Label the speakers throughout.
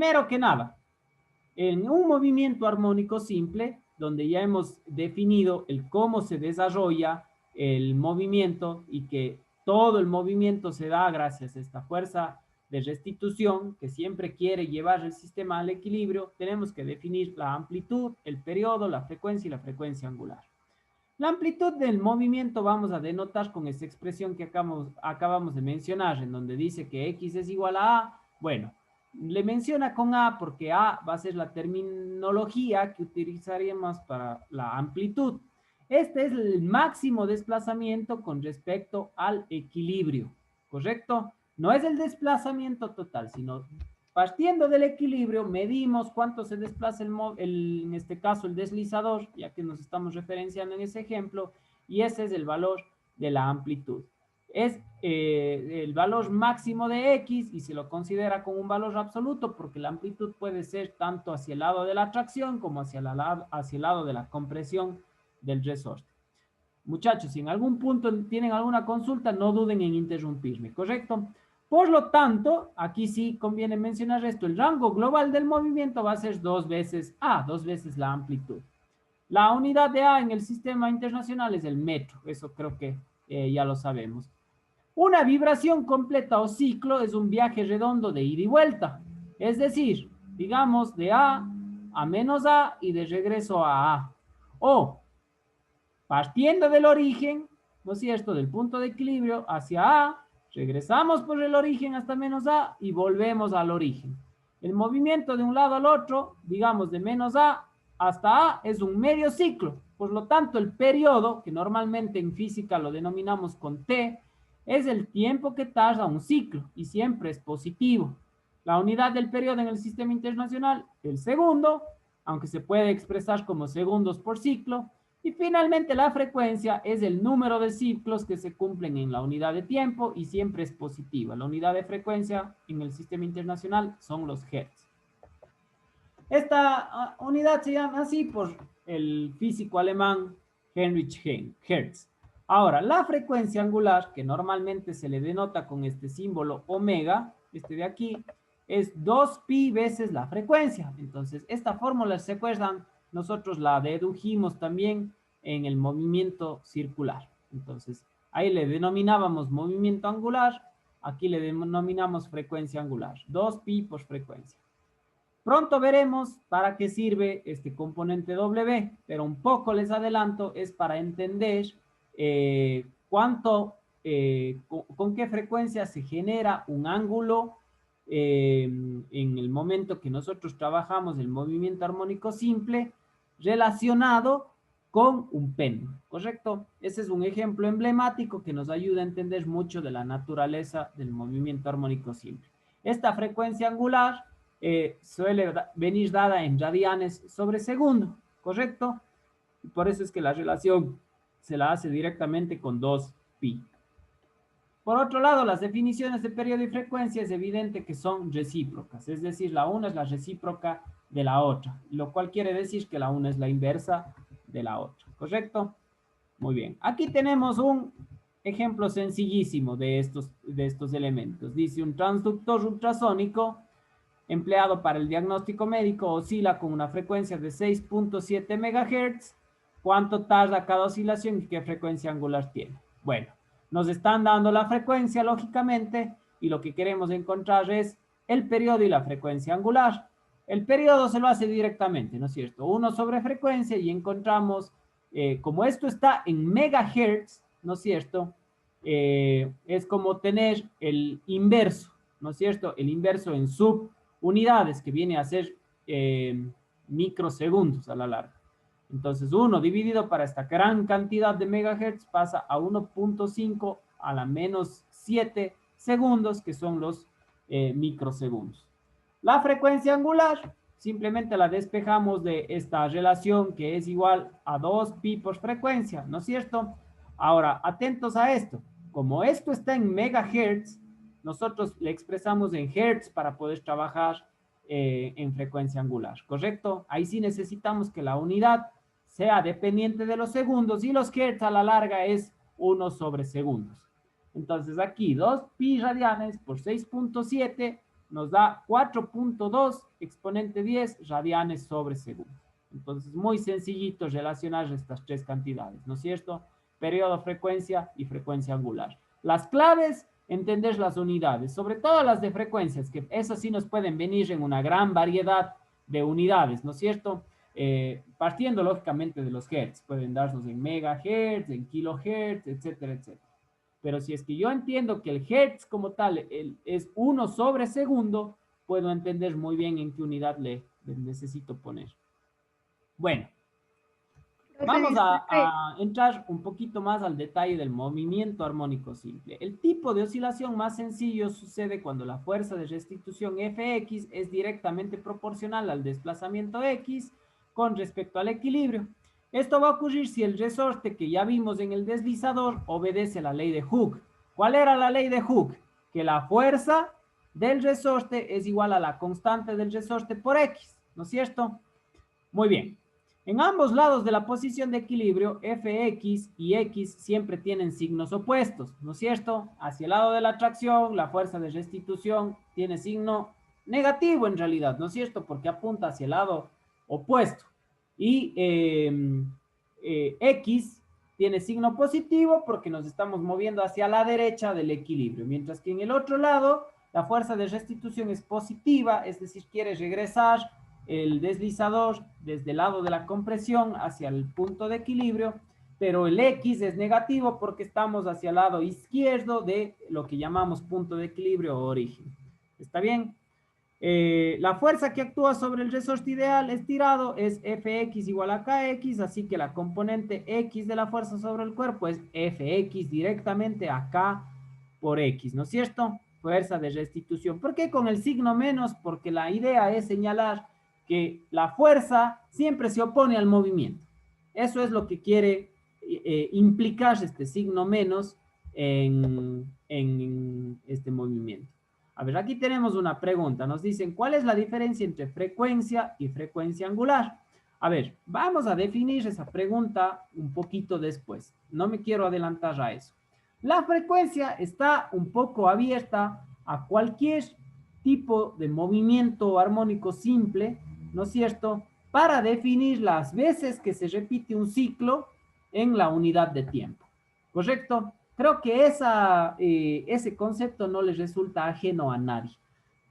Speaker 1: Primero que nada, en un movimiento armónico simple, donde ya hemos definido el cómo se desarrolla el movimiento y que todo el movimiento se da gracias a esta fuerza de restitución que siempre quiere llevar el sistema al equilibrio, tenemos que definir la amplitud, el periodo, la frecuencia y la frecuencia angular. La amplitud del movimiento vamos a denotar con esta expresión que acabamos de mencionar, en donde dice que X es igual a A. Bueno, le menciona con A porque A va a ser la terminología que utilizaríamos para la amplitud. Este es el máximo desplazamiento con respecto al equilibrio, ¿correcto? No es el desplazamiento total, sino partiendo del equilibrio, medimos cuánto se desplaza en este caso el deslizador, ya que nos estamos referenciando en ese ejemplo, y ese es el valor de la amplitud. Es el valor máximo de X y se lo considera como un valor absoluto porque la amplitud puede ser tanto hacia el lado de la atracción como hacia el lado de la compresión del resorte. Muchachos, si en algún punto tienen alguna consulta, no duden en interrumpirme, ¿correcto? Por lo tanto, aquí sí conviene mencionar esto, el rango global del movimiento va a ser 2 veces A, 2 veces la amplitud. La unidad de A en el sistema internacional es el metro, eso creo que ya lo sabemos. Una vibración completa o ciclo es un viaje redondo de ida y vuelta, es decir, digamos de A a menos A y de regreso a A. O partiendo del origen, ¿no es cierto?, del punto de equilibrio hacia A, regresamos por el origen hasta menos A y volvemos al origen. El movimiento de un lado al otro, digamos de menos A hasta A, es un medio ciclo. Por lo tanto, el periodo, que normalmente en física lo denominamos con T, es el tiempo que tarda un ciclo y siempre es positivo. La unidad del periodo en el sistema internacional, el segundo, aunque se puede expresar como segundos por ciclo. Y finalmente la frecuencia es el número de ciclos que se cumplen en la unidad de tiempo y siempre es positiva. La unidad de frecuencia en el sistema internacional son los hertz. Esta unidad se llama así por el físico alemán Heinrich Hertz. Ahora, la frecuencia angular, que normalmente se le denota con este símbolo omega, este de aquí, es 2pi veces la frecuencia. Entonces, esta fórmula, ¿se acuerdan? Nosotros la dedujimos también en el movimiento circular. Entonces, ahí le denominábamos movimiento angular, aquí le denominamos frecuencia angular, 2pi por frecuencia. Pronto veremos para qué sirve este componente W, pero un poco les adelanto, es para entender con qué frecuencia se genera un ángulo en el momento que nosotros trabajamos el movimiento armónico simple relacionado con un péndulo, ¿correcto? Ese es un ejemplo emblemático que nos ayuda a entender mucho de la naturaleza del movimiento armónico simple. Esta frecuencia angular suele venir dada en radianes sobre segundo, ¿correcto? Y por eso es que la relación se la hace directamente con 2pi. Por otro lado, las definiciones de periodo y frecuencia es evidente que son recíprocas, es decir, la una es la recíproca de la otra, lo cual quiere decir que la una es la inversa de la otra, ¿correcto? Muy bien, aquí tenemos un ejemplo sencillísimo de estos elementos. Dice un transductor ultrasónico empleado para el diagnóstico médico oscila con una frecuencia de 6.7 MHz. ¿Cuánto tarda cada oscilación y qué frecuencia angular tiene? Bueno, nos están dando la frecuencia, lógicamente, y lo que queremos encontrar es el periodo y la frecuencia angular. El periodo se lo hace directamente, ¿no es cierto? 1 sobre frecuencia y encontramos, como esto está en megahertz, ¿no es cierto? Es como tener el inverso, ¿no es cierto? El inverso en subunidades, que viene a ser microsegundos a la larga. Entonces, 1 dividido para esta gran cantidad de megahertz pasa a 1.5 a la menos 7 segundos, que son los microsegundos. La frecuencia angular simplemente la despejamos de esta relación que es igual a 2pi por frecuencia, ¿no es cierto? Ahora, atentos a esto. Como esto está en megahertz, nosotros le expresamos en hertz para poder trabajar en frecuencia angular, ¿correcto? Ahí sí necesitamos que la unidad sea dependiente de los segundos y los hertz a la larga es 1 sobre segundos. Entonces aquí 2pi radianes por 6.7 nos da 4.2 exponente 10 radianes sobre segundo. Entonces, muy sencillito relacionar estas tres cantidades, ¿no es cierto? Periodo, frecuencia y frecuencia angular. Las claves, entender las unidades, sobre todo las de frecuencias, que esas sí nos pueden venir en una gran variedad de unidades, ¿no es cierto? Partiendo lógicamente de los hertz, pueden darnos en megahertz, en kilohertz, etcétera, etcétera. Pero si es que yo entiendo que el hertz como tal es 1 sobre segundo, puedo entender muy bien en qué unidad le necesito poner. Bueno, vamos a entrar un poquito más al detalle del movimiento armónico simple. El tipo de oscilación más sencillo sucede cuando la fuerza de restitución Fx es directamente proporcional al desplazamiento X con respecto al equilibrio. Esto va a ocurrir si el resorte que ya vimos en el deslizador obedece la ley de Hooke. ¿Cuál era la ley de Hooke? Que la fuerza del resorte es igual a la constante del resorte por X, ¿no es cierto? Muy bien. En ambos lados de la posición de equilibrio, Fx y X siempre tienen signos opuestos, ¿no es cierto? Hacia el lado de la tracción, la fuerza de restitución tiene signo negativo en realidad, ¿no es cierto? Porque apunta hacia el lado opuesto. Y X tiene signo positivo porque nos estamos moviendo hacia la derecha del equilibrio, mientras que en el otro lado la fuerza de restitución es positiva, es decir, quiere regresar el deslizador desde el lado de la compresión hacia el punto de equilibrio, pero el X es negativo porque estamos hacia el lado izquierdo de lo que llamamos punto de equilibrio o origen. ¿Está bien? La fuerza que actúa sobre el resorte ideal estirado es Fx igual a Kx, así que la componente X de la fuerza sobre el cuerpo es Fx directamente a K por X, ¿no es cierto? Fuerza de restitución. ¿Por qué con el signo menos? Porque la idea es señalar que la fuerza siempre se opone al movimiento. Eso es lo que quiere implicar este signo menos en este movimiento. A ver, aquí tenemos una pregunta. Nos dicen, ¿cuál es la diferencia entre frecuencia y frecuencia angular? A ver, vamos a definir esa pregunta un poquito después. No me quiero adelantar a eso. La frecuencia está un poco abierta a cualquier tipo de movimiento armónico simple, ¿no es cierto? Para definir las veces que se repite un ciclo en la unidad de tiempo. ¿Correcto? Creo que ese concepto no les resulta ajeno a nadie.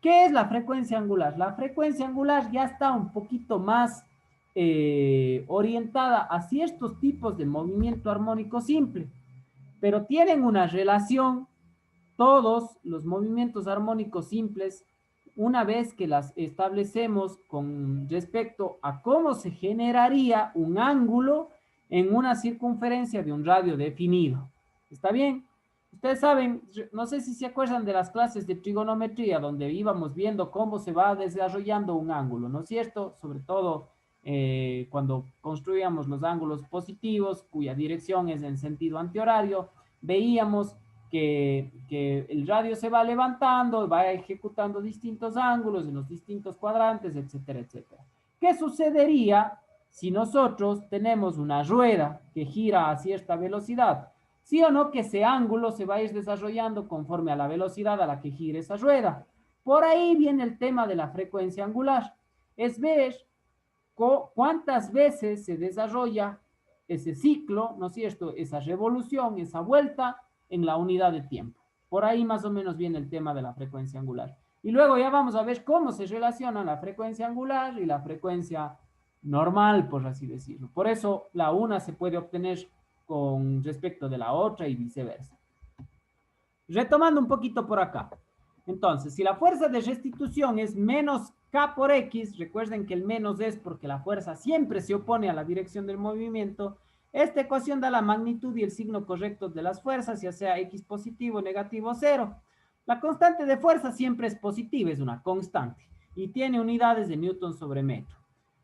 Speaker 1: ¿Qué es la frecuencia angular? La frecuencia angular ya está un poquito más orientada a ciertos tipos de movimiento armónico simple, pero tienen una relación todos los movimientos armónicos simples una vez que las establecemos con respecto a cómo se generaría un ángulo en una circunferencia de un radio definido. ¿Está bien? Ustedes saben, no sé si se acuerdan de las clases de trigonometría donde íbamos viendo cómo se va desarrollando un ángulo, ¿no es cierto? Sobre todo cuando construíamos los ángulos positivos, cuya dirección es en sentido antihorario, veíamos que el radio se va levantando, va ejecutando distintos ángulos en los distintos cuadrantes, etcétera, etcétera. ¿Qué sucedería si nosotros tenemos una rueda que gira a cierta velocidad? ¿Sí o no que ese ángulo se va a ir desarrollando conforme a la velocidad a la que gire esa rueda? Por ahí viene el tema de la frecuencia angular. Es ver cuántas veces se desarrolla ese ciclo, ¿no es cierto? Esa revolución, esa vuelta en la unidad de tiempo. Por ahí más o menos viene el tema de la frecuencia angular. Y luego ya vamos a ver cómo se relaciona la frecuencia angular y la frecuencia normal, por así decirlo. Por eso la una se puede obtener con respecto de la otra y viceversa. Retomando un poquito por acá. Entonces, si la fuerza de restitución es menos K por X, recuerden que el menos es porque la fuerza siempre se opone a la dirección del movimiento, esta ecuación da la magnitud y el signo correcto de las fuerzas, ya sea X positivo, negativo, cero. La constante de fuerza siempre es positiva, es una constante, y tiene unidades de Newton sobre metro.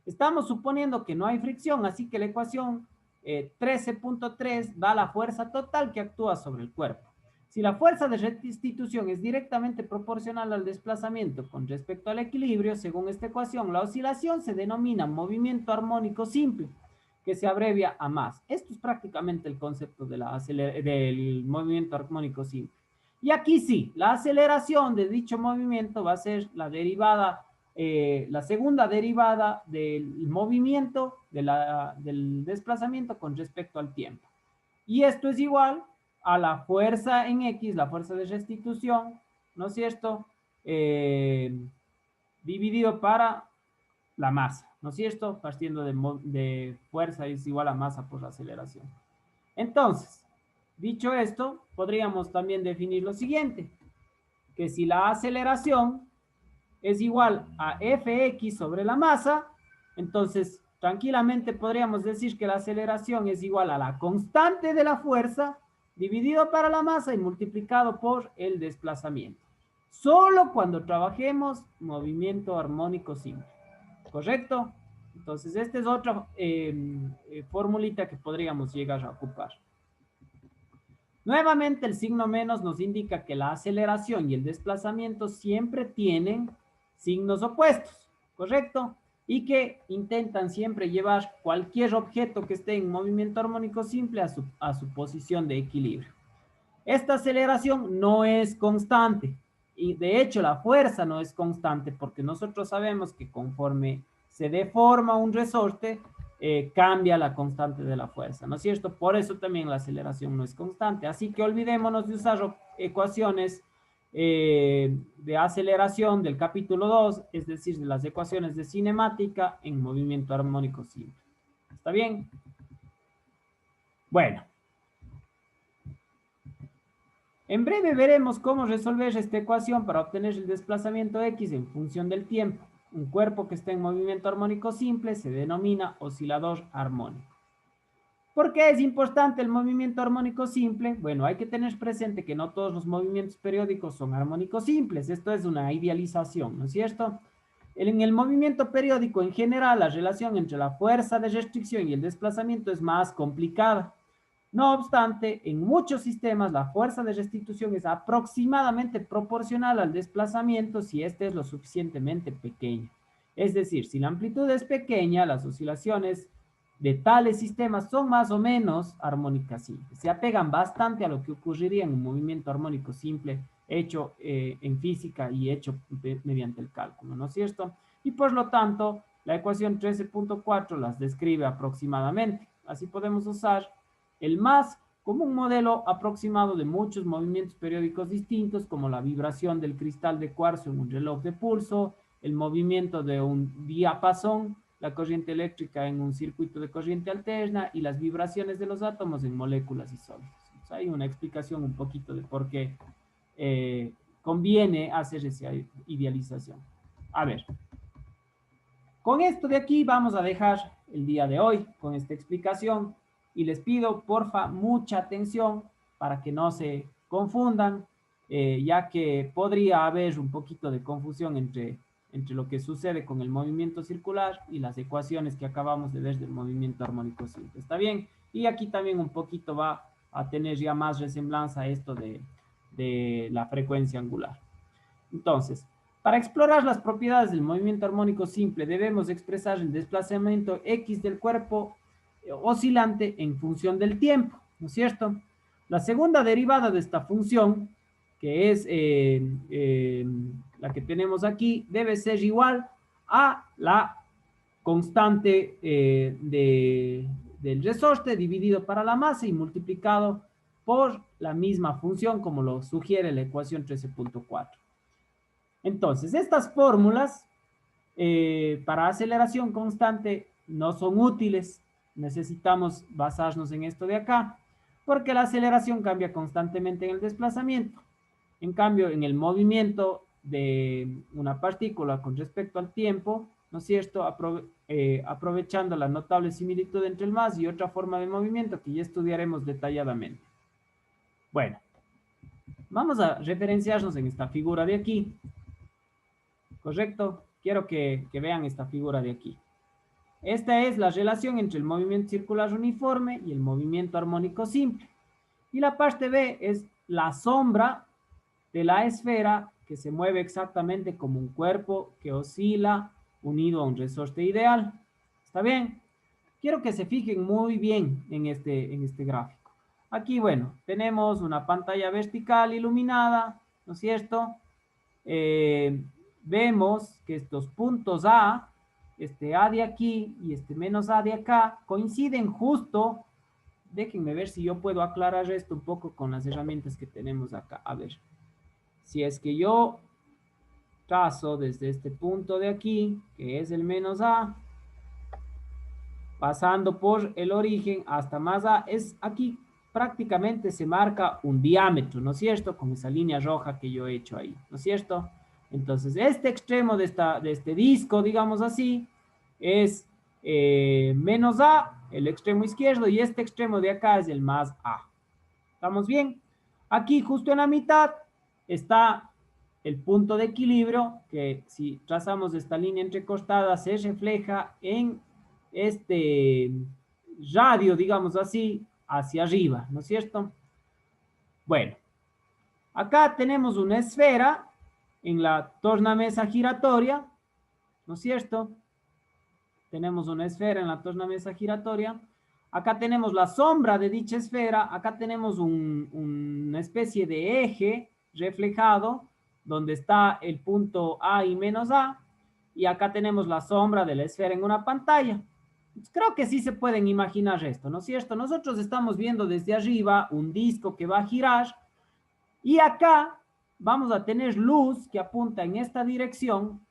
Speaker 1: Estamos suponiendo que no hay fricción, así que la ecuación 13.3 da la fuerza total que actúa sobre el cuerpo. Si la fuerza de restitución es directamente proporcional al desplazamiento con respecto al equilibrio, según esta ecuación, la oscilación se denomina movimiento armónico simple, que se abrevia a más. Esto es prácticamente el concepto del movimiento armónico simple. Y aquí sí, la aceleración de dicho movimiento va a ser la derivada, la segunda derivada del movimiento, del desplazamiento con respecto al tiempo. Y esto es igual a la fuerza en X, la fuerza de restitución, ¿no es cierto? Dividido para la masa, ¿no es cierto? Partiendo de fuerza es igual a masa por aceleración. Entonces, dicho esto, podríamos también definir lo siguiente, que si la aceleración es igual a Fx sobre la masa, entonces tranquilamente podríamos decir que la aceleración es igual a la constante de la fuerza dividido para la masa y multiplicado por el desplazamiento. Solo cuando trabajemos movimiento armónico simple. ¿Correcto? Entonces, esta es otra formulita que podríamos llegar a ocupar. Nuevamente, el signo menos nos indica que la aceleración y el desplazamiento siempre tienen signos opuestos, ¿correcto? Y que intentan siempre llevar cualquier objeto que esté en movimiento armónico simple a su posición de equilibrio. Esta aceleración no es constante y de hecho la fuerza no es constante porque nosotros sabemos que conforme se deforma un resorte, cambia la constante de la fuerza, ¿no es cierto? Por eso también la aceleración no es constante. Así que olvidémonos de usar ecuaciones de aceleración del capítulo 2, es decir, de las ecuaciones de cinemática en movimiento armónico simple. ¿Está bien? Bueno. En breve veremos cómo resolver esta ecuación para obtener el desplazamiento X en función del tiempo. Un cuerpo que está en movimiento armónico simple se denomina oscilador armónico. ¿Por qué es importante el movimiento armónico simple? Bueno, hay que tener presente que no todos los movimientos periódicos son armónicos simples. Esto es una idealización, ¿no es cierto? En el movimiento periódico en general, la relación entre la fuerza de restricción y el desplazamiento es más complicada. No obstante, en muchos sistemas la fuerza de restitución es aproximadamente proporcional al desplazamiento si este es lo suficientemente pequeño. Es decir, si la amplitud es pequeña, las oscilaciones de tales sistemas son más o menos armónicas simples. Se apegan bastante a lo que ocurriría en un movimiento armónico simple hecho en física y hecho mediante el cálculo, ¿no es cierto? Y por lo tanto, la ecuación 13.4 las describe aproximadamente. Así podemos usar el más como un modelo aproximado de muchos movimientos periódicos distintos, como la vibración del cristal de cuarzo en un reloj de pulso, el movimiento de un diapasón, la corriente eléctrica en un circuito de corriente alterna y las vibraciones de los átomos en moléculas y sólidos. O sea, hay una explicación un poquito de por qué conviene hacer esa idealización. A ver, con esto de aquí vamos a dejar el día de hoy, con esta explicación. Y les pido, porfa, mucha atención para que no se confundan, ya que podría haber un poquito de confusión entre lo que sucede con el movimiento circular y las ecuaciones que acabamos de ver del movimiento armónico simple. ¿Está bien? Y aquí también un poquito va a tener ya más resemblanza a esto de la frecuencia angular. Entonces, para explorar las propiedades del movimiento armónico simple, debemos expresar el desplazamiento X del cuerpo oscilante en función del tiempo, ¿no es cierto? La segunda derivada de esta función, que es la que tenemos aquí, debe ser igual a la constante del resorte dividido para la masa y multiplicado por la misma función como lo sugiere la ecuación 13.4. Entonces, estas fórmulas para aceleración constante no son útiles. Necesitamos basarnos en esto de acá, porque la aceleración cambia constantemente en el desplazamiento. En cambio, en el movimiento de una partícula con respecto al tiempo, ¿no es cierto? Aprovechando la notable similitud entre el más y otra forma de movimiento que ya estudiaremos detalladamente. Bueno, vamos a referenciarnos en esta figura de aquí. ¿Correcto? Quiero que vean esta figura de aquí. Esta es la relación entre el movimiento circular uniforme y el movimiento armónico simple. Y la parte B es la sombra de la esfera que se mueve exactamente como un cuerpo que oscila unido a un resorte ideal. ¿Está bien? Quiero que se fijen muy bien en este gráfico. Aquí, bueno, tenemos una pantalla vertical iluminada, ¿no es cierto? Vemos que estos puntos A, este A de aquí y este menos A de acá, coinciden justo. Déjenme ver si yo puedo aclarar esto un poco con las herramientas que tenemos acá. A ver, si es que yo trazo desde este punto de aquí, que es el menos A, pasando por el origen hasta más A, es aquí prácticamente se marca un diámetro, ¿no es cierto? Con esa línea roja que yo he hecho ahí, ¿no es cierto? Entonces, este extremo de este disco, digamos así, es menos A, el extremo izquierdo, y este extremo de acá es el más A. ¿Estamos bien? Aquí, justo en la mitad, está el punto de equilibrio, que si trazamos esta línea entrecostada, se refleja en este radio, digamos así, hacia arriba, ¿no es cierto? Bueno, acá tenemos una esfera en la tornamesa giratoria, ¿no es cierto? Tenemos una esfera en la tornamesa giratoria. Acá tenemos la sombra de dicha esfera. Acá tenemos una especie de eje reflejado donde está el punto A y menos A. Y acá tenemos la sombra de la esfera en una pantalla. Creo que sí se pueden imaginar esto, ¿no es cierto? Nosotros estamos viendo desde arriba un disco que va a girar y acá vamos a tener luz que apunta en esta dirección.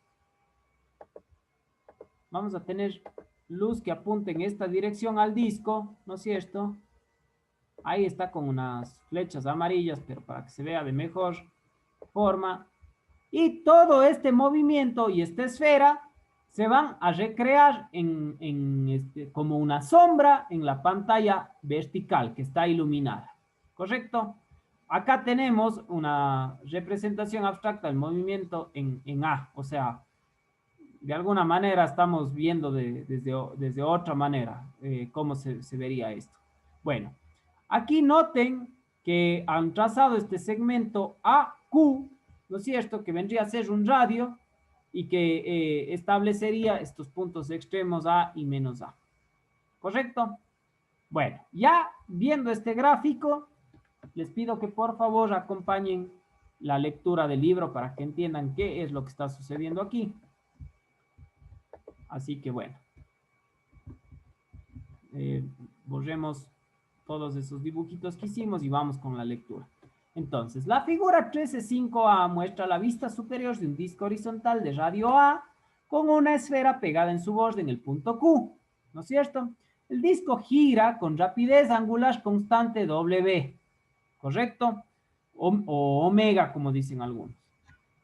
Speaker 1: Vamos a tener luz que apunte en esta dirección al disco, ¿no es cierto? Ahí está con unas flechas amarillas, pero para que se vea de mejor forma. Y todo este movimiento y esta esfera se van a recrear como una sombra en la pantalla vertical que está iluminada, ¿correcto? Acá tenemos una representación abstracta del movimiento en A, o sea, de alguna manera estamos viendo desde otra manera cómo se vería esto. Bueno, aquí noten que han trazado este segmento AQ, ¿no es cierto? Que vendría a ser un radio y que establecería estos puntos extremos A y menos A. ¿Correcto? Bueno, ya viendo este gráfico, les pido que por favor acompañen la lectura del libro para que entiendan qué es lo que está sucediendo aquí. Así que bueno, borremos todos esos dibujitos que hicimos y vamos con la lectura. Entonces, la figura 13.5a muestra la vista superior de un disco horizontal de radio A con una esfera pegada en su borde en el punto Q, ¿no es cierto? El disco gira con rapidez angular constante W, ¿correcto? O omega, como dicen algunos.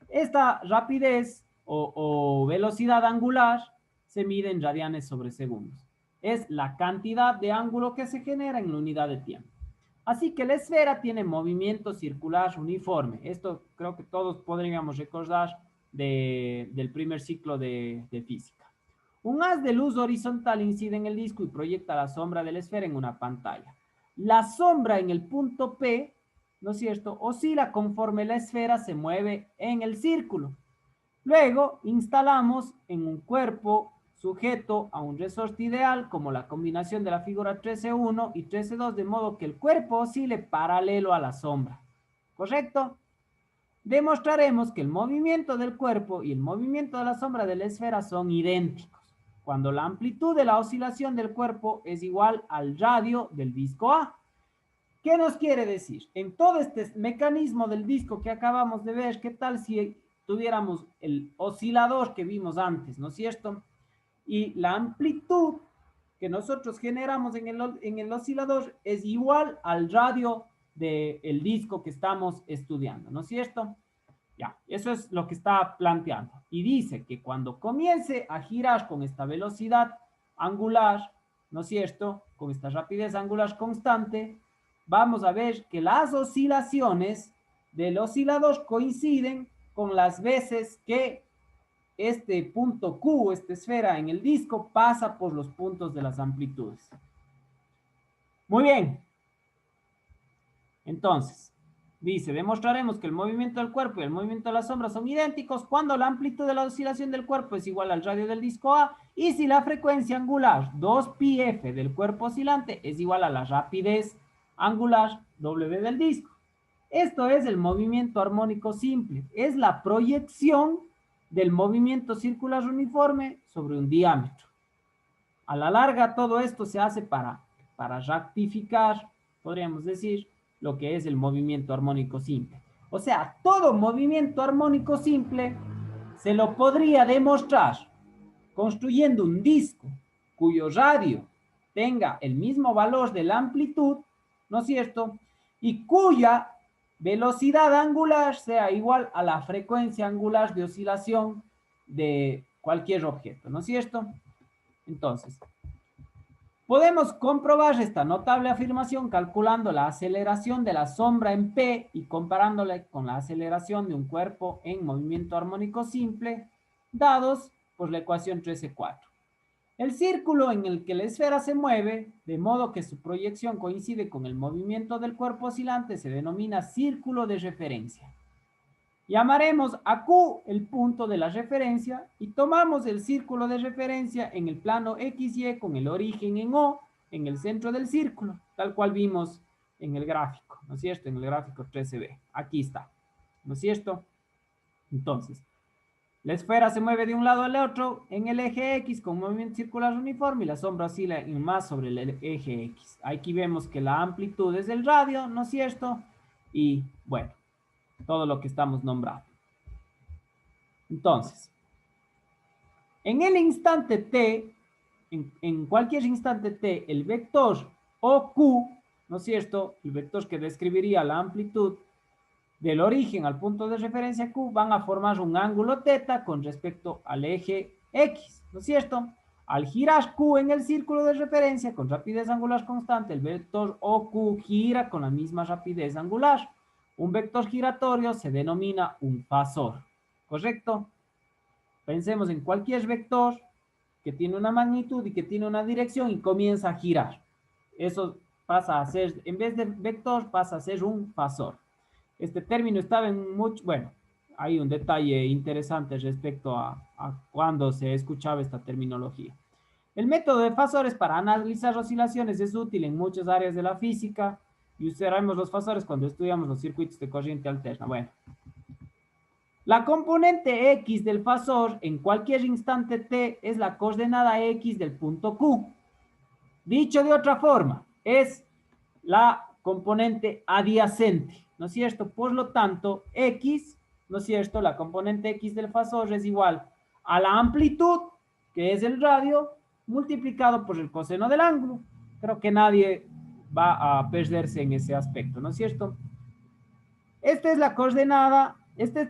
Speaker 1: Esta rapidez o velocidad angular se mide en radianes sobre segundos. Es la cantidad de ángulo que se genera en la unidad de tiempo. Así que la esfera tiene movimiento circular uniforme. Esto creo que todos podríamos recordar del primer ciclo de física. Un haz de luz horizontal incide en el disco y proyecta la sombra de la esfera en una pantalla. La sombra en el punto P, ¿no es cierto?, oscila conforme la esfera se mueve en el círculo. Luego instalamos en un cuerpo sujeto a un resorte ideal como la combinación de la figura 13.1 y 13.2, de modo que el cuerpo oscile paralelo a la sombra. ¿Correcto? Demostraremos que el movimiento del cuerpo y el movimiento de la sombra de la esfera son idénticos cuando la amplitud de la oscilación del cuerpo es igual al radio del disco A. ¿Qué nos quiere decir? En todo este mecanismo del disco que acabamos de ver, ¿qué tal si tuviéramos el oscilador que vimos antes, ¿no es cierto? Y la amplitud que nosotros generamos en el oscilador es igual al radio del disco que estamos estudiando, ¿no es cierto? Ya, eso es lo que está planteando. Y dice que cuando comience a girar con esta velocidad angular, ¿no es cierto?, con esta rapidez angular constante, vamos a ver que las oscilaciones del oscilador coinciden con las veces que este punto Q, esta esfera en el disco, pasa por los puntos de las amplitudes. Muy bien. Entonces, dice, demostraremos que el movimiento del cuerpo y el movimiento de la sombra son idénticos cuando la amplitud de la oscilación del cuerpo es igual al radio del disco A y si la frecuencia angular 2πf del cuerpo oscilante es igual a la rapidez angular W del disco. Esto es el movimiento armónico simple. Es la proyección del movimiento circular uniforme sobre un diámetro. A la larga, todo esto se hace para rectificar, podríamos decir, lo que es el movimiento armónico simple. O sea, todo movimiento armónico simple se lo podría demostrar construyendo un disco cuyo radio tenga el mismo valor de la amplitud, ¿no es cierto? Y cuya velocidad angular sea igual a la frecuencia angular de oscilación de cualquier objeto, ¿no es cierto? Entonces, podemos comprobar esta notable afirmación calculando la aceleración de la sombra en P y comparándola con la aceleración de un cuerpo en movimiento armónico simple, dados por la ecuación 13.4. El círculo en el que la esfera se mueve, de modo que su proyección coincide con el movimiento del cuerpo oscilante, se denomina círculo de referencia. Llamaremos a Q el punto de la referencia y tomamos el círculo de referencia en el plano XY con el origen en O, en el centro del círculo, tal cual vimos en el gráfico, ¿no es cierto? En el gráfico 13b. Aquí está, ¿no es cierto? Entonces, la esfera se mueve de un lado al otro en el eje X con movimiento circular uniforme y la sombra oscila en más sobre el eje X. Aquí vemos que la amplitud es el radio, ¿no es cierto? Y bueno, todo lo que estamos nombrando. Entonces, en el instante t, en cualquier instante t, el vector OQ, ¿no es cierto? El vector que describiría la amplitud del origen al punto de referencia Q van a formar un ángulo θ con respecto al eje X, ¿no es cierto? Al girar Q en el círculo de referencia con rapidez angular constante, el vector OQ gira con la misma rapidez angular. Un vector giratorio se denomina un fasor, ¿correcto? Pensemos en cualquier vector que tiene una magnitud y que tiene una dirección y comienza a girar. Eso pasa a ser, en vez de vector, pasa a ser un fasor. Este término estaba en mucho, bueno, hay un detalle interesante respecto a cuando se escuchaba esta terminología. El método de fasores para analizar oscilaciones es útil en muchas áreas de la física y usaremos los fasores cuando estudiamos los circuitos de corriente alterna. Bueno, la componente X del fasor en cualquier instante t es la coordenada X del punto Q. Dicho de otra forma, es la componente adyacente, ¿no es cierto? Por lo tanto, X, ¿no es cierto? La componente X del fasor es igual a la amplitud, que es el radio, multiplicado por el coseno del ángulo. Creo que nadie va a perderse en ese aspecto, ¿no es cierto? Esta es la coordenada,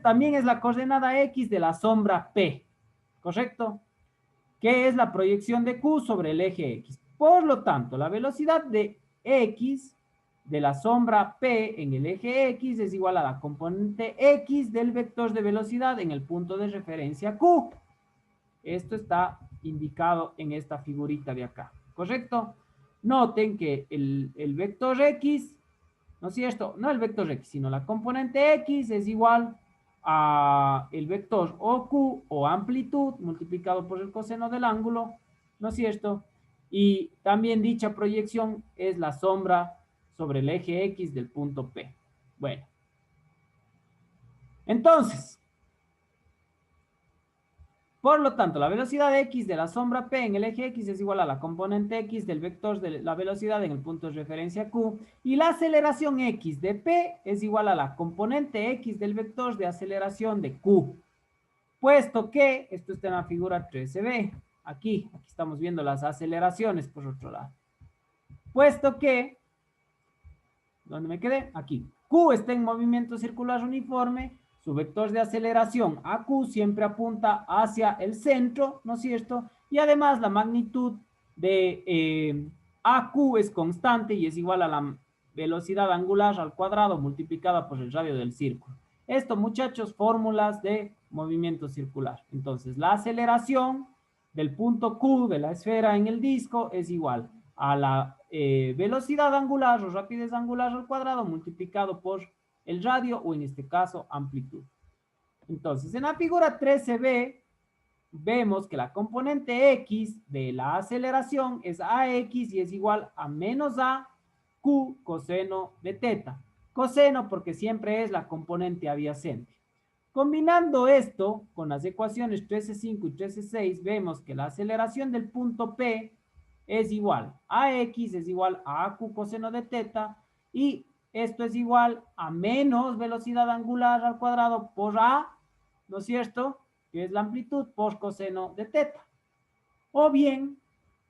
Speaker 1: también es la coordenada X de la sombra P, ¿correcto? Que es la proyección de Q sobre el eje X. Por lo tanto, la velocidad de X de la sombra P en el eje X es igual a la componente X del vector de velocidad en el punto de referencia Q. Esto está indicado en esta figurita de acá, ¿correcto? Noten que el vector X, ¿no es cierto? No el vector X, sino la componente X es igual a el vector OQ o amplitud multiplicado por el coseno del ángulo, ¿no es cierto? Y también dicha proyección es la sombra sobre el eje X del punto P. Bueno. Entonces, por lo tanto, la velocidad X de la sombra P en el eje X es igual a la componente X del vector de la velocidad en el punto de referencia Q y la aceleración X de P es igual a la componente X del vector de aceleración de Q. Puesto que, esto está en la figura 13b, aquí estamos viendo las aceleraciones por otro lado. Puesto que, ¿dónde me quedé? Aquí. Q está en movimiento circular uniforme, su vector de aceleración AQ siempre apunta hacia el centro, ¿no es cierto? Y además la magnitud de AQ es constante y es igual a la velocidad angular al cuadrado multiplicada por el radio del círculo. Esto, muchachos, fórmulas de movimiento circular. Entonces, la aceleración del punto Q de la esfera en el disco es igual a la velocidad angular o rapidez angular al cuadrado multiplicado por el radio o en este caso amplitud. Entonces, en la figura 13b vemos que la componente X de la aceleración es AX y es igual a menos A Q coseno de teta. Coseno porque siempre es la componente adyacente. Combinando esto con las ecuaciones 13.5 y 13.6, vemos que la aceleración del punto P es igual a X es igual a Q coseno de teta y esto es igual a menos velocidad angular al cuadrado por A, ¿no es cierto? Que es la amplitud por coseno de teta. O bien,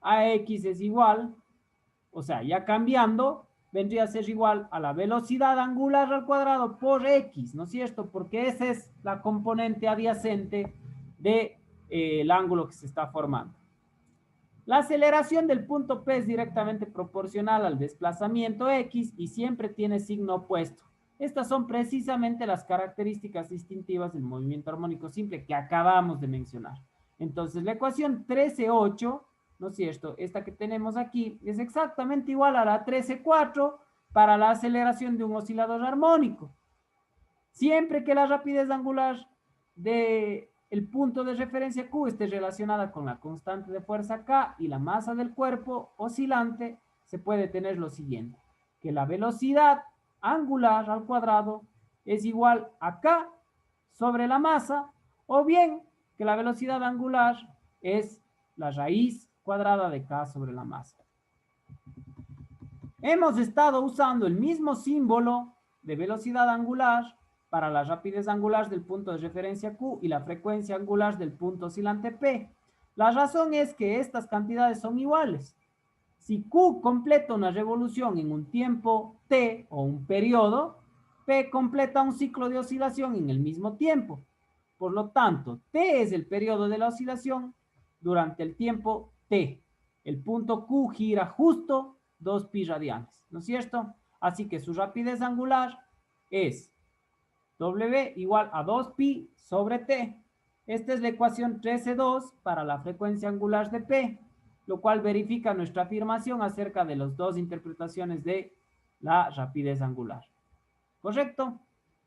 Speaker 1: AX es igual, o sea, ya cambiando, vendría a ser igual a la velocidad angular al cuadrado por X, ¿no es cierto? Porque esa es la componente adyacente del ángulo que se está formando. La aceleración del punto P es directamente proporcional al desplazamiento X y siempre tiene signo opuesto. Estas son precisamente las características distintivas del movimiento armónico simple que acabamos de mencionar. Entonces, la ecuación 13.8, ¿no es cierto? Esta que tenemos aquí es exactamente igual a la 13.4 para la aceleración de un oscilador armónico. Siempre que la rapidez angular del punto de referencia Q esté relacionada con la constante de fuerza K y la masa del cuerpo oscilante, se puede tener lo siguiente, que la velocidad angular al cuadrado es igual a K sobre la masa, o bien que la velocidad angular es la raíz cuadrada de K sobre la masa. Hemos estado usando el mismo símbolo de velocidad angular para la rapidez angular del punto de referencia Q y la frecuencia angular del punto oscilante P. La razón es que estas cantidades son iguales. Si Q completa una revolución en un tiempo T o un periodo, P completa un ciclo de oscilación en el mismo tiempo. Por lo tanto, T es el periodo de la oscilación durante el tiempo T. El punto Q gira justo 2pi radianes, ¿no es cierto? Así que su rapidez angular es W igual a 2pi sobre T. Esta es la ecuación 13.2 para la frecuencia angular de P, lo cual verifica nuestra afirmación acerca de las dos interpretaciones de la rapidez angular. ¿Correcto?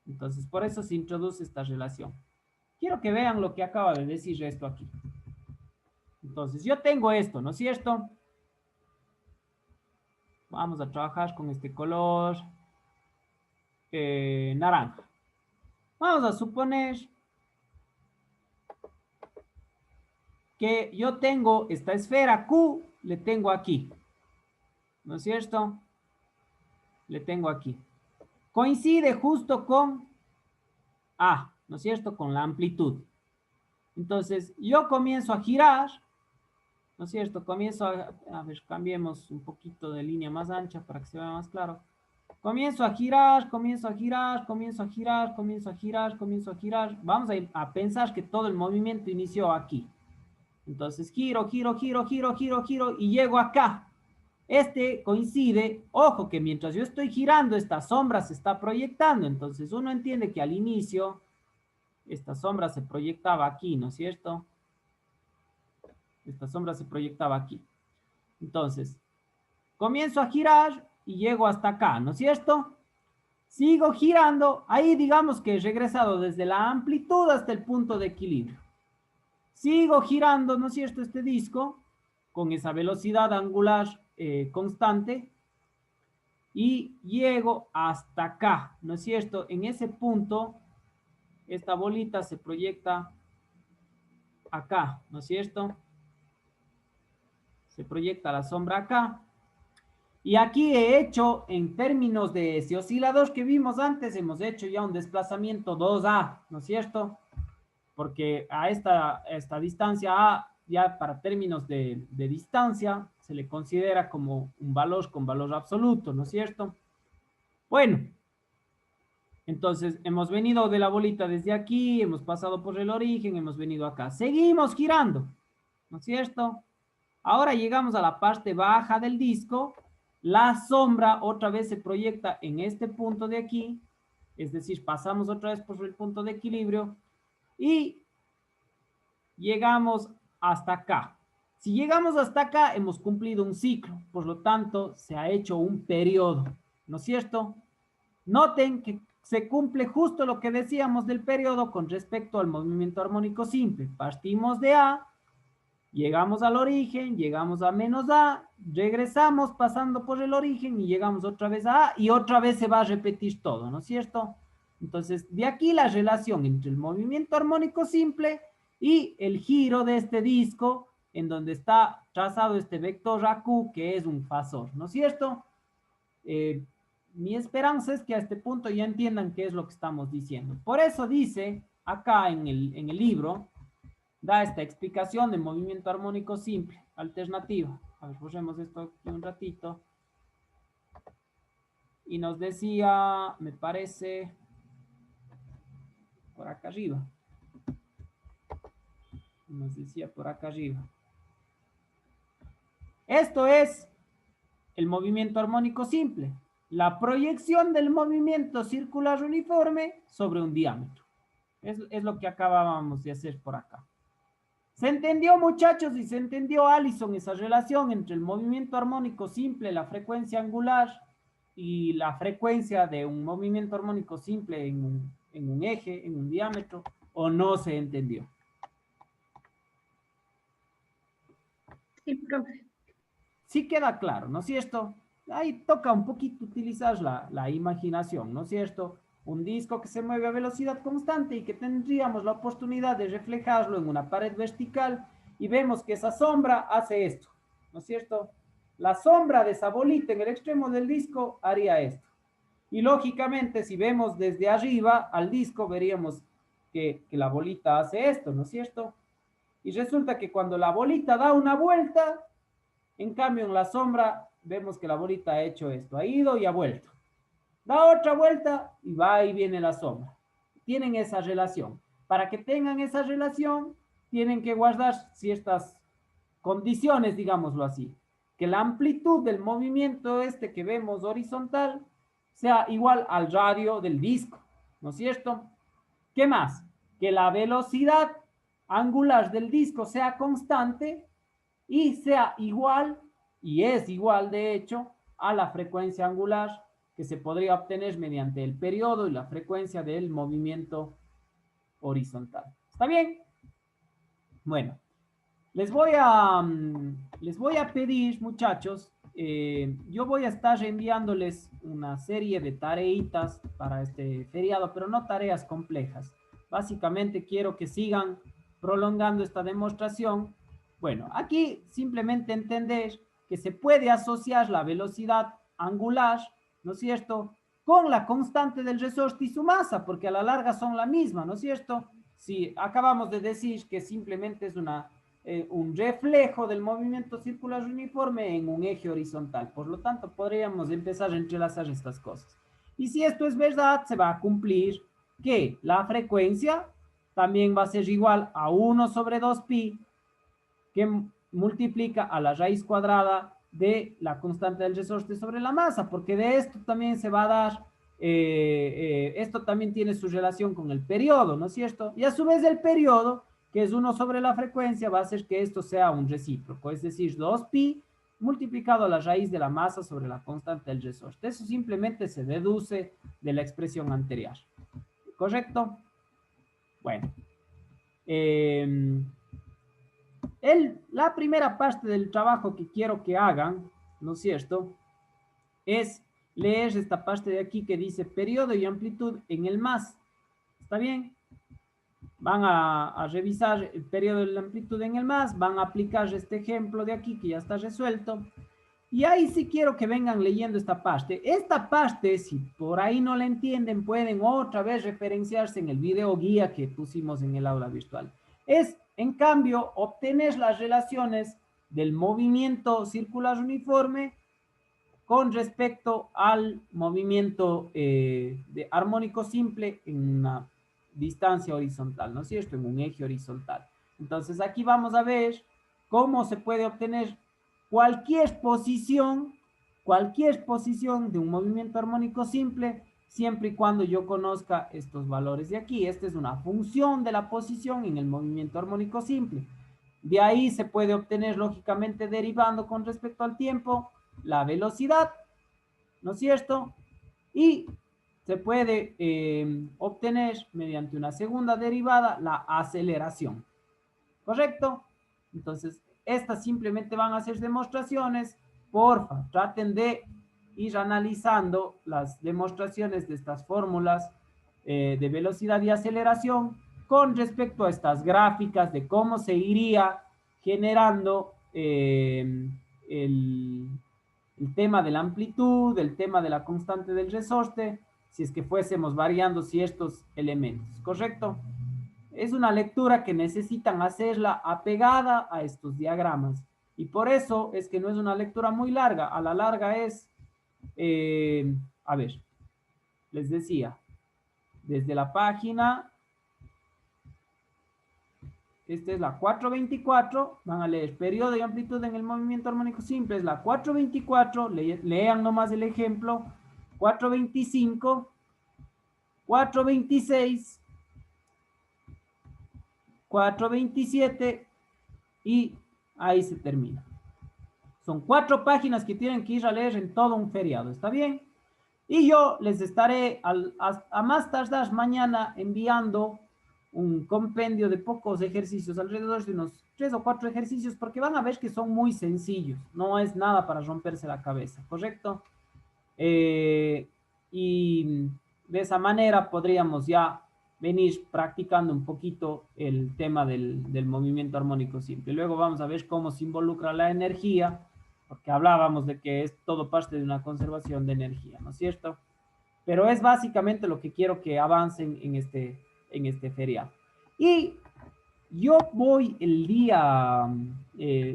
Speaker 1: Entonces, por eso se introduce esta relación. Quiero que vean lo que acaba de decir esto aquí. Entonces, yo tengo esto, ¿no es cierto? Vamos a trabajar con este color naranja. Vamos a suponer que yo tengo esta esfera Q, le tengo aquí. ¿No es cierto? Le tengo aquí. Coincide justo con A, ¿no es cierto? Con la amplitud. Entonces, yo comienzo a girar, ¿no es cierto? Comienzo a ver, cambiemos un poquito de línea más ancha para que se vea más claro. Comienzo a girar, comienzo a girar, comienzo a girar, comienzo a girar, comienzo a girar. Vamos a pensar que todo el movimiento inició aquí. Entonces giro, giro, giro, giro, giro, giro y llego acá. Este coincide, ojo que mientras yo estoy girando, esta sombra se está proyectando. Entonces uno entiende que al inicio esta sombra se proyectaba aquí, ¿no es cierto? Esta sombra se proyectaba aquí. Entonces, comienzo a girar y llego hasta acá, ¿no es cierto? Sigo girando, ahí digamos que he regresado desde la amplitud hasta el punto de equilibrio. Sigo girando, ¿no es cierto?, este disco con esa velocidad angular constante y llego hasta acá, ¿no es cierto? En ese punto, esta bolita se proyecta acá, ¿no es cierto? Se proyecta la sombra acá. Y aquí he hecho, en términos de ese oscilador que vimos antes, hemos hecho ya un desplazamiento 2A, ¿no es cierto? Porque a esta distancia A, ya para términos de distancia, se le considera como un valor con valor absoluto, ¿no es cierto? Bueno, entonces hemos venido de la bolita desde aquí, hemos pasado por el origen, hemos venido acá. Seguimos girando, ¿no es cierto? Ahora llegamos a la parte baja del disco. La sombra otra vez se proyecta en este punto de aquí, es decir, pasamos otra vez por el punto de equilibrio y llegamos hasta acá. Si llegamos hasta acá, hemos cumplido un ciclo, por lo tanto, se ha hecho un periodo, ¿no es cierto? Noten que se cumple justo lo que decíamos del periodo con respecto al movimiento armónico simple. Partimos de A, Llegamos al origen, llegamos a menos A, regresamos pasando por el origen y llegamos otra vez a A y otra vez se va a repetir todo, ¿no es cierto? Entonces, de aquí la relación entre el movimiento armónico simple y el giro de este disco en donde está trazado este vector AQ que es un fasor, ¿no es cierto? Mi esperanza es que a este punto ya entiendan qué es lo que estamos diciendo. Por eso dice acá en el libro, da esta explicación de movimiento armónico simple, alternativa. A ver, borremos esto aquí un ratito. Y nos decía, me parece, por acá arriba. Nos decía por acá arriba. Esto es el movimiento armónico simple. La proyección del movimiento circular uniforme sobre un diámetro. Es lo que acabábamos de hacer por acá. ¿Se entendió, muchachos? Y se entendió, Alison, esa relación entre el movimiento armónico simple, la frecuencia angular y la frecuencia de un movimiento armónico simple en un eje, en un diámetro, ¿o no se entendió?
Speaker 2: Sí, profe.
Speaker 1: Sí queda claro, ¿no es cierto? Ahí toca un poquito utilizar la imaginación, ¿no es cierto? Un disco que se mueve a velocidad constante y que tendríamos la oportunidad de reflejarlo en una pared vertical y vemos que esa sombra hace esto, ¿no es cierto? La sombra de esa bolita en el extremo del disco haría esto. Y lógicamente, si vemos desde arriba al disco, veríamos que la bolita hace esto, ¿no es cierto? Y resulta que cuando la bolita da una vuelta, en cambio, en la sombra vemos que la bolita ha hecho esto, ha ido y ha vuelto. Da otra vuelta y va y viene la sombra. Tienen esa relación. Para que tengan esa relación, tienen que guardar ciertas condiciones, digámoslo así. Que la amplitud del movimiento este que vemos horizontal sea igual al radio del disco, ¿no es cierto? ¿Qué más? Que la velocidad angular del disco sea constante y sea igual, y es igual de hecho, a la frecuencia angular que se podría obtener mediante el periodo y la frecuencia del movimiento horizontal. ¿Está bien? Bueno, les voy a pedir, muchachos, yo voy a estar enviándoles una serie de tareitas para este feriado, pero no tareas complejas. Básicamente quiero que sigan prolongando esta demostración. Bueno, aquí simplemente entender que se puede asociar la velocidad angular, ¿no es cierto?, con la constante del resorte y su masa, porque a la larga son la misma, ¿no es cierto? Si acabamos de decir que simplemente es un reflejo del movimiento circular uniforme en un eje horizontal. Por lo tanto, podríamos empezar a entrelazar estas cosas. Y si esto es verdad, se va a cumplir que la frecuencia también va a ser igual a 1 sobre 2pi, que multiplica a la raíz cuadrada de la constante del resorte sobre la masa, porque de esto también se va a dar, esto también tiene su relación con el periodo, ¿no es cierto? Y a su vez el periodo, que es 1 sobre la frecuencia, va a hacer que esto sea un recíproco, es decir, 2pi multiplicado a la raíz de la masa sobre la constante del resorte. Eso simplemente se deduce de la expresión anterior. ¿Correcto? Bueno. La primera parte del trabajo que quiero que hagan, ¿no es cierto?, es leer esta parte de aquí que dice periodo y amplitud en el más. ¿Está bien? Van a revisar el periodo y la amplitud en el más, van a aplicar este ejemplo de aquí que ya está resuelto. Y ahí sí quiero que vengan leyendo esta parte. Esta parte, si por ahí no la entienden, pueden otra vez referenciarse en el video guía que pusimos en el aula virtual. Es, en cambio, obtener las relaciones del movimiento circular uniforme con respecto al movimiento de armónico simple en una distancia horizontal, ¿no es cierto? En un eje horizontal. Entonces aquí vamos a ver cómo se puede obtener cualquier posición de un movimiento armónico simple, siempre y cuando yo conozca estos valores de aquí. Esta es una función de la posición en el movimiento armónico simple. De ahí se puede obtener, lógicamente, derivando con respecto al tiempo, la velocidad, ¿no es cierto? Y se puede obtener mediante una segunda derivada la aceleración. ¿Correcto? Entonces, estas simplemente van a ser demostraciones. Porfa, traten de ir analizando las demostraciones de estas fórmulas de velocidad y aceleración con respecto a estas gráficas de cómo se iría generando el tema de la amplitud, el tema de la constante del resorte, si es que fuésemos variando ciertos elementos, ¿correcto? Es una lectura que necesitan hacerla apegada a estos diagramas. Y por eso es que no es una lectura muy larga. A la larga es, a ver, les decía, desde la página, esta es la 424, van a leer periodo y amplitud en el movimiento armónico simple, es la 424, lean nomás el ejemplo, 425, 426, 427 y ahí se termina. Son 4 páginas que tienen que ir a leer en todo un feriado, ¿está bien? Y yo les estaré a más tardar mañana enviando un compendio de pocos ejercicios, alrededor de unos 3 o 4 ejercicios, porque van a ver que son muy sencillos, no es nada para romperse la cabeza, ¿correcto? Y de esa manera podríamos ya venir practicando un poquito el tema del movimiento armónico simple. Luego vamos a ver cómo se involucra la energía, porque hablábamos de que es todo parte de una conservación de energía, ¿no es cierto? Pero es básicamente lo que quiero que avancen en este feriado. Y yo voy el día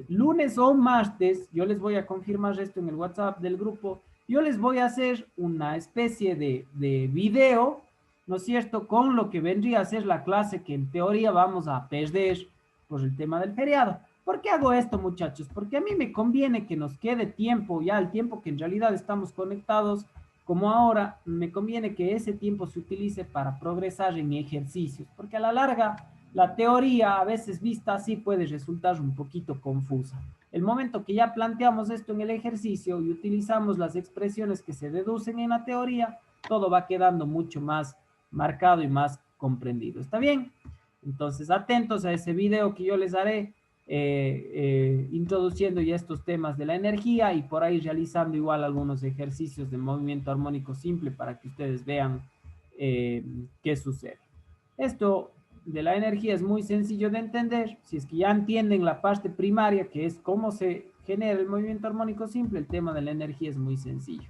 Speaker 1: lunes o martes, yo les voy a confirmar esto en el WhatsApp del grupo, yo les voy a hacer una especie de video, ¿no es cierto?, con lo que vendría a ser la clase que en teoría vamos a perder por el tema del feriado. ¿Por qué hago esto, muchachos? Porque a mí me conviene que nos quede tiempo, ya el tiempo que en realidad estamos conectados, como ahora, me conviene que ese tiempo se utilice para progresar en ejercicios, porque a la larga la teoría a veces vista así puede resultar un poquito confusa. El momento que ya planteamos esto en el ejercicio y utilizamos las expresiones que se deducen en la teoría, todo va quedando mucho más marcado y más comprendido. ¿Está bien? Entonces, atentos a ese video que yo les haré introduciendo ya estos temas de la energía y por ahí realizando igual algunos ejercicios de movimiento armónico simple para que ustedes vean qué sucede. Esto de la energía es muy sencillo de entender. Si es que ya entienden la parte primaria, que es cómo se genera el movimiento armónico simple, el tema de la energía es muy sencillo.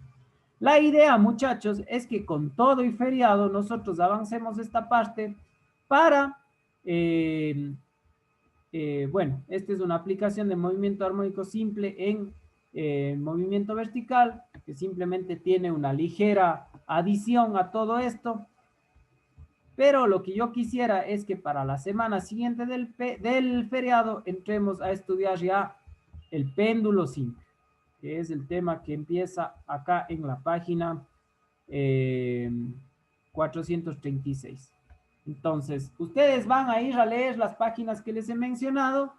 Speaker 1: La idea, muchachos, es que con todo y feriado nosotros avancemos esta parte para, bueno, esta es una aplicación de movimiento armónico simple en movimiento vertical, que simplemente tiene una ligera adición a todo esto. Pero lo que yo quisiera es que para la semana siguiente del feriado entremos a estudiar ya el péndulo simple, que es el tema que empieza acá en la página 436. Entonces, ustedes van a ir a leer las páginas que les he mencionado,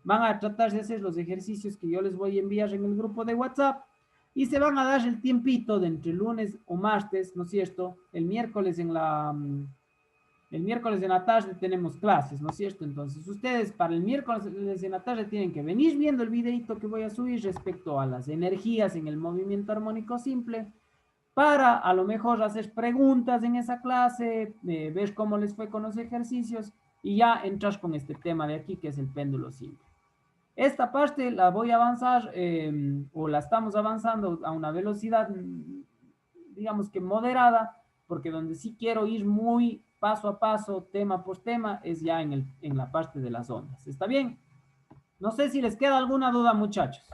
Speaker 1: van a tratar de hacer los ejercicios que yo les voy a enviar en el grupo de WhatsApp y se van a dar el tiempito de entre lunes o martes, ¿no es cierto? El miércoles en la tarde tenemos clases, ¿no es cierto? Entonces, ustedes para el miércoles en la tarde tienen que venir viendo el videito que voy a subir respecto a las energías en el movimiento armónico simple, para a lo mejor hacer preguntas en esa clase, ver cómo les fue con los ejercicios y ya entras con este tema de aquí que es el péndulo simple. Esta parte la voy a avanzar o la estamos avanzando a una velocidad, digamos que moderada, porque donde sí quiero ir muy paso a paso, tema por tema, es ya en la parte de las ondas. ¿Está bien? No sé si les queda alguna duda, muchachos.